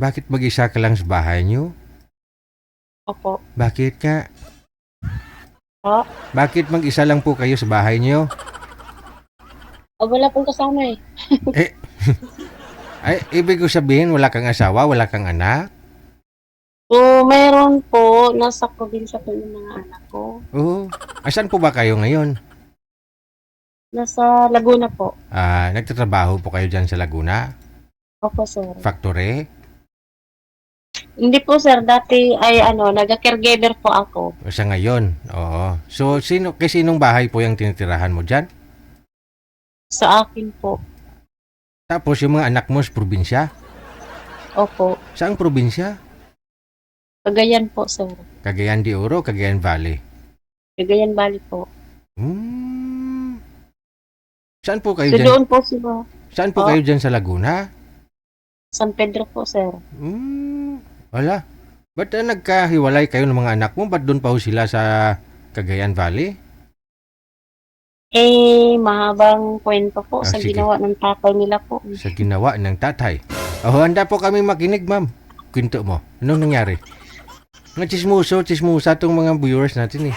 Bakit mag-isa ka lang sa bahay niyo? Opo. Bakit nga? Po? Bakit mag-isa lang po kayo sa bahay niyo? Wala pong kasama eh. Eh, ay, ibig ko sabihin, wala kang asawa, wala kang anak? So, meron po, nasa probinsya po yung mga anak ko. Oo. Asan po ba kayo ngayon? Nasa Laguna po. Nagtatrabaho po kayo dyan sa Laguna? Opo, sir. Factory? Hindi po, sir. Dati ay nag-caregiver po ako. Sa ngayon? Oo. So, sinong bahay po yung tinitirahan mo dyan? Sa akin po. Tapos yung mga anak mo sa probinsya? Opo. Saang probinsya? Cagayan po, sir. Cagayan de Oro, Cagayan Valley? Cagayan Valley po. Saan po kayo So, dyan? doon po sila. Saan po kayo dyan sa Laguna? San Pedro po, sir. Wala. Ba't nagkahiwalay kayo ng mga anak mo? Ba't doon pa ho sila sa Cagayan Valley? Mahabang kwento po sa Sige. ginawa ng tatay nila po. Sa ginawa ng tatay. Handa po kami makinig, ma'am. Kwento mo. Anong nangyari? Mga chismusa tong mga viewers natin eh.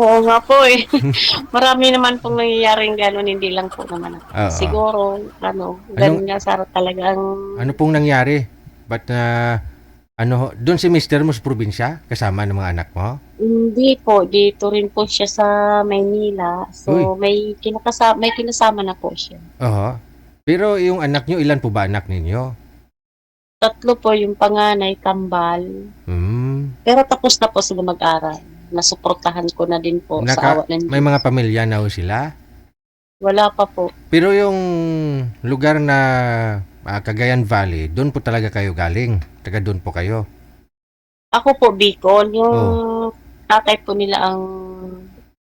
Oo nga po eh. Marami naman pong nangyayaring gano'n, hindi lang po naman ako. Oo. Siguro, gano'n nga Sarah talagang... Ano pong nangyari? Ba't doon si mister mo sa probinsya? Kasama ng mga anak mo? Hindi po, dito rin po siya sa Maynila. So, may kinasama na po siya. Oo. Pero yung anak nyo, ilan po ba anak ninyo? 3 po yung panganay, kambal. Pero tapos na po sila mag-aral. Nasuportahan ko na din po sa awa ng May mga pamilya na ho sila? Wala pa po. Pero yung lugar na Cagayan Valley, doon po talaga kayo galing? Taga doon po kayo? Ako po, Bicol. Yung tatay po nila ang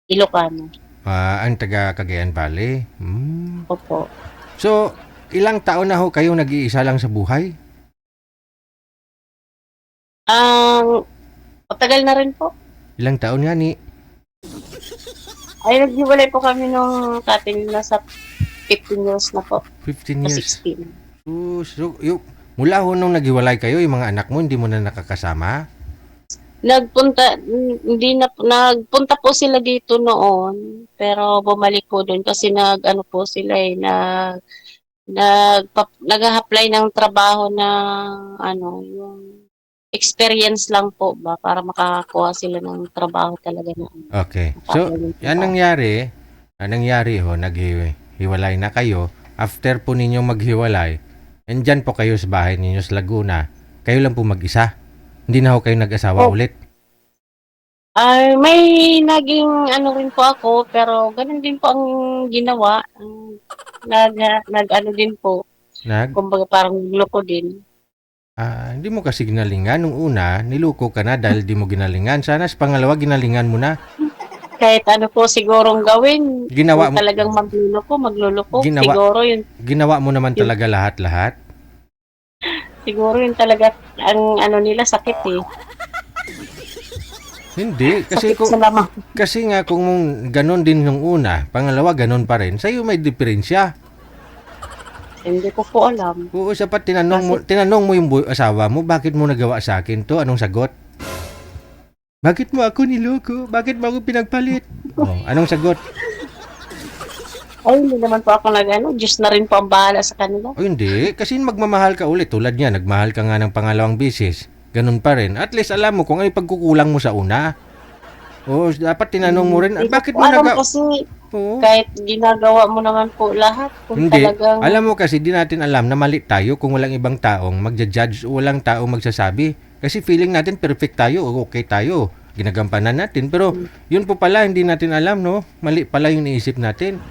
Ilocano. Ang taga Cagayan Valley? Opo. So, ilang taon na ho kayo nag-iisa lang sa buhay? Matagal na rin po. Ilang taon nga ni? Ay, naghiwalay po kami nung tatay nasa 15 years na po. 15 years? 16. Mula ho nung naghiwalay kayo, yung mga anak mo, hindi mo na nakakasama? Nagpunta po sila dito noon, pero bumalik po doon kasi po sila nag-apply ng trabaho na yung experience lang po ba para makakakuha sila ng trabaho talaga na. Okay. So, yan nangyari ho, naghiwalay na kayo. After po ninyo maghiwalay, andyan po kayo sa bahay ninyo sa Laguna. Kayo lang po mag-isa. Hindi na ho kayo nag-asawa ulit. May naging rin po ako, pero ganun din po ang ginawa. Din po. Kumbaga parang loko din. Hindi mo kasi ginalingan. Nung una, niluko ka na dahil di mo ginalingan. Sana sa pangalawa, ginalingan mo na. Kahit po sigurong gawin. Ginawa mo. Talagang magluloko. Siguro yun. Ginawa mo naman talaga lahat-lahat. Siguro yun talaga ang nila sakit eh. Hindi. Kasi nga kung ganon din nung una, pangalawa ganon pa rin, sa'yo may diferensya. Hindi ko po alam. Oo, sapat tinanong mo yung asawa mo, bakit mo nagawa sa akin to? Anong sagot? Bakit mo ako niloko? Bakit mo ako pinagpalit? Anong sagot? Ay, hindi naman po ako Diyos na rin po ang bahala sa kanila. Hindi. Kasi magmamahal ka ulit. Tulad niya, nagmahal ka nga ng pangalawang bisis. Ganun pa rin. At least alam mo kung ano yung pagkukulang mo sa una. Dapat tinanong mo rin, bakit mo nagawa? Kasi kahit ginagawa mo naman po lahat. Hindi. Alam mo kasi, di natin alam na mali tayo kung walang ibang taong magja-judge o walang taong magsasabi. Kasi feeling natin perfect tayo o okay tayo. Ginagampanan natin. Pero yun po pala, hindi natin alam, no? Mali pala yung iniisip natin.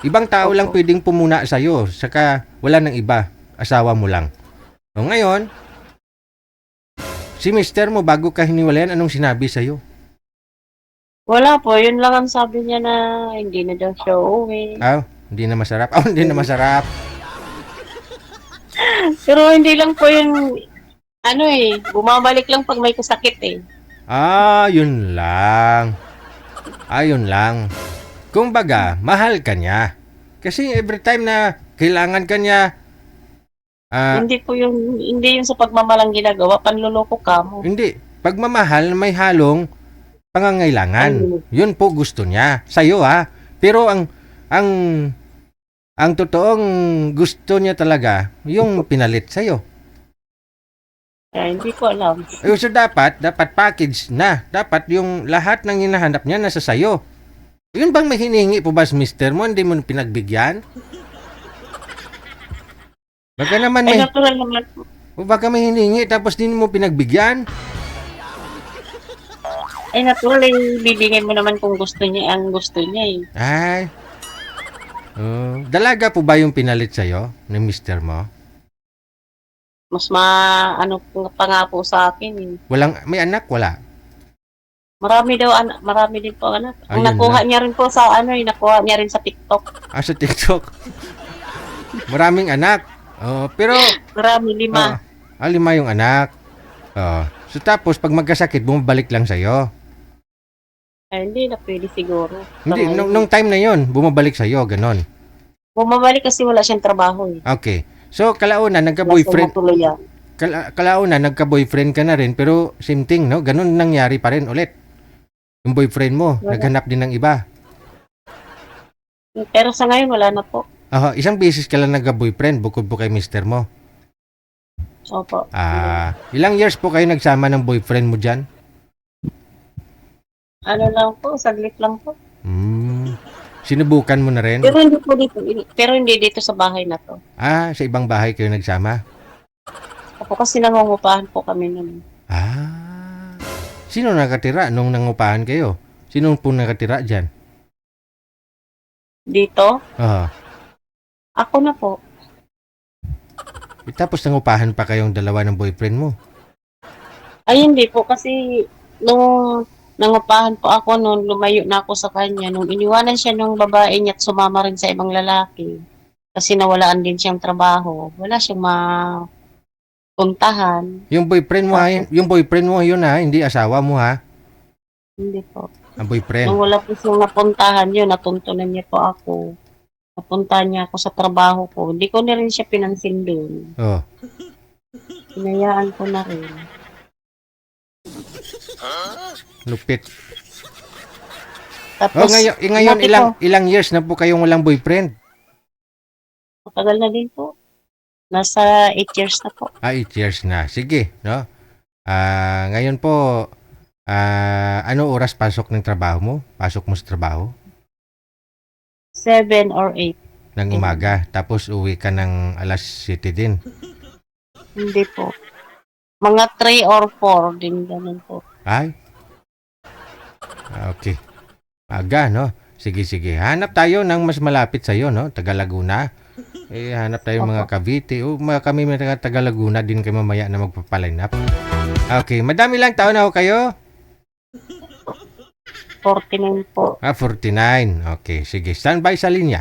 Ibang tao lang pwedeng pumuna sa'yo. Saka wala nang iba. Asawa mo lang. Ngayon, si mister mo, bago ka hiniwalayan, anong sinabi sa'yo? Wala po. Yun lang ang sabi niya na hindi na daw siya uuwi. Hindi na masarap. Hindi na masarap. Pero hindi lang po yun, bumabalik lang pag may kasakit eh. Yun lang. Yun lang. Kumbaga, mahal ka niya. Kasi every time na kailangan ka niya, Ah, Hindi yung sa pagmamalang ginagawa, panloloko ka mo. hindi. Pagmamahal may halong Ay, pangangailangan. Yun po gusto niya. Sa'yo Pero ang ang totoong gusto niya talaga, yung pinalit sa'yo. hindi ko alam. So dapat package na. Dapat yung lahat ng hinahanap niya nasa sa'yo. Yun bang may hinihingi po ba sa mister mo? Hindi mo pinagbigyan? Baka naman Ay, may, natural naman po. baka may hinihingi tapos din mo pinagbigyan? Ay, natural bibigyan mo naman kung gusto niya ang gusto niya eh. Ay. Dalaga po ba yung pinalit sa'yo ni mister mo? Mas ano pa nga po sa akin eh. May anak? Wala. Marami din po anak. Ang Ayun nakuha na. niya rin po sa nakuha niya rin sa TikTok. Sa TikTok. Maraming anak. Pero, Marami, 5. 5 yung anak. So tapos, pag magkasakit, bumabalik lang sa'yo. Ay, hindi na pwede siguro. Hindi, nung time na yon bumabalik sa'yo, ganon. Bumabalik kasi wala siyang trabaho eh. Okay. So, kalauna, Nasa nagka-boyfriend, Matuloy yan. kalauna, nagka-boyfriend ka na rin, pero same thing, no? Ganon nangyari pa rin ulit. Yung boyfriend mo, Wala. naghanap din ng iba. Pero sa ngayon, wala na po. Isang beses ka lang nagka-boyfriend, bukod po kay mister mo. Opo. Ilang years po kayo nagsama ng boyfriend mo dyan? Ano lang po, saglit lang po. Sinubukan mo na rin? Pero hindi dito sa bahay na to. Sa ibang bahay kayo nagsama? Ako kasi nangungupahan po kami nun. Sino nakatira nung nangupahan kayo? Sino po nakatira dyan? Dito, Oo. ako na po. Tapos nangupahan pa kayong dalawa ng boyfriend mo? Ay, hindi po kasi nung nangupahan po ako noon, lumayo na ako sa kanya. Nung iniwanan siya ng babae niya at sumama rin sa ibang lalaki. Kasi nawalaan din siyang trabaho. Wala siyang mapuntahan. Yung boyfriend mo yun hindi asawa mo Hindi po. Ang boyfriend. Nung wala po siyang napuntahan yun, natuntunan niya po ako. Napuntahan niya ako sa trabaho ko. Hindi ko na rin siya pinansin doon. Hinayaan ko na rin. Lupit. Tapos, Ngayon ilang years na po kayong walang boyfriend? matagal na din po. Nasa 8 years na po. 8 years na. Sige, no? Ngayon po, ano oras pasok ng trabaho mo? Pasok mo sa trabaho? 7 or 8. Ng umaga. Tapos uwi ka ng alas 7 din. Hindi po. Mga 3 or 4 din ganun po. Ay? Okay. Aga, no? Sige. Hanap tayo ng mas malapit sa'yo, no? Taga Laguna. Hanap tayo mga Cavite. Kami mga taga Laguna din kayo mamaya na magpapaline up. Okay. Madami lang taon na ho kayo? 49 po. 49. Okay. Sige. Stand by sa linya.